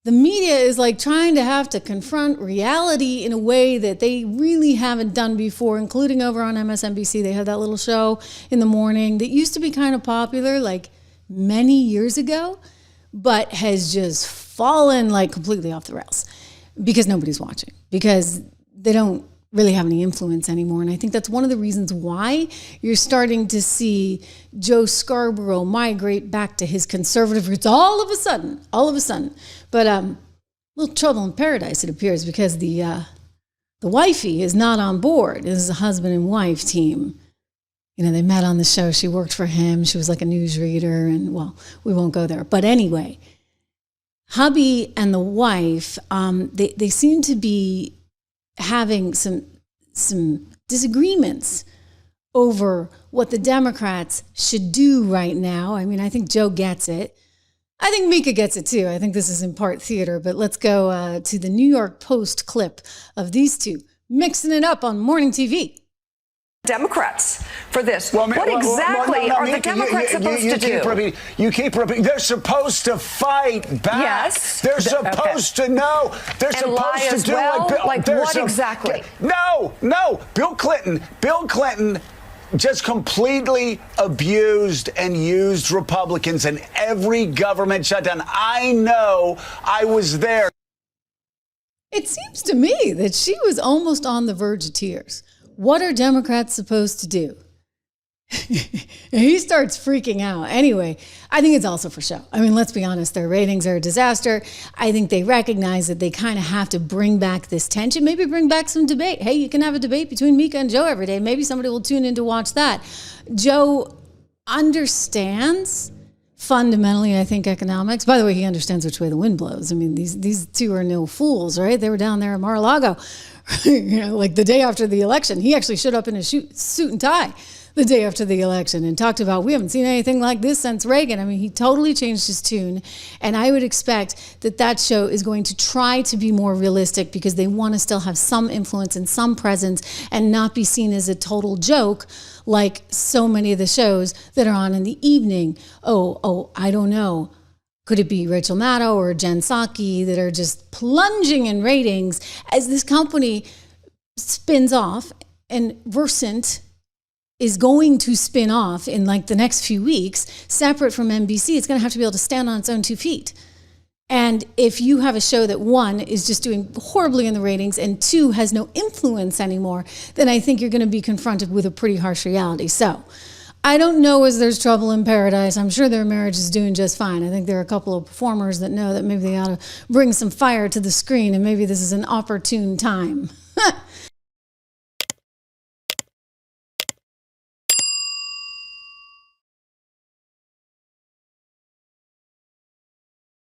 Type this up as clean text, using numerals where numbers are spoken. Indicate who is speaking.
Speaker 1: the media is like trying to have to confront reality in a way that they really haven't done before, including over on MSNBC. They had that little show in the morning that used to be kind of popular like many years ago, but has just fallen like completely off the rails because nobody's watching, because they don't really have any influence anymore. And I think that's one of the reasons why you're starting to see Joe Scarborough migrate back to his conservative roots all of a sudden. But a little trouble in paradise, it appears, because the wifey is not on board. This is a husband and wife team. You know, they met on the show. She worked for him. She was like a newsreader, and well, we won't go there. But anyway, hubby and the wife, they seem to be having some disagreements over what the Democrats should do right now. I mean, I think Joe gets it. I think Mika gets it too. I think this is in part theater, but let's go to the New York Post clip of these two mixing it up on morning TV.
Speaker 2: Democrats for this. What exactly are the Democrats supposed to do?
Speaker 3: You keep repeating. They're supposed to fight back.
Speaker 2: Yes.
Speaker 3: They're supposed to know. They're
Speaker 2: and
Speaker 3: supposed
Speaker 2: lie
Speaker 3: to
Speaker 2: as
Speaker 3: do
Speaker 2: well?
Speaker 3: what
Speaker 2: what exactly?
Speaker 3: No. Bill Clinton just completely abused and used Republicans in every government shutdown. I know. I was there.
Speaker 1: It seems to me that she was almost on the verge of tears. What are Democrats supposed to do? He starts freaking out. Anyway, I think it's also for show. I mean, let's be honest, their ratings are a disaster. I think they recognize that they kind of have to bring back this tension, maybe bring back some debate. Hey, you can have a debate between Mika and Joe every day. Maybe somebody will tune in to watch that. Joe understands fundamentally, I think, economics. By the way, he understands which way the wind blows. I mean, these two are no fools, right? They were down there at Mar-a-Lago, like the day after the election. He actually showed up in a suit and tie the day after the election and talked about, we haven't seen anything like this since Reagan. I mean, he totally changed his tune. And I would expect that show is going to try to be more realistic because they want to still have some influence and some presence and not be seen as a total joke like so many of the shows that are on in the evening. Oh, I don't know. Could it be Rachel Maddow or Jen Psaki that are just plunging in ratings as this company spins off, and Versant is going to spin off in like the next few weeks, separate from NBC. It's going to have to be able to stand on its own 2 feet. And if you have a show that one is just doing horribly in the ratings and two has no influence anymore, then I think you're going to be confronted with a pretty harsh reality. So I don't know as there's trouble in paradise. I'm sure their marriage is doing just fine. I think there are a couple of performers that know that maybe they ought to bring some fire to the screen, and maybe this is an opportune time.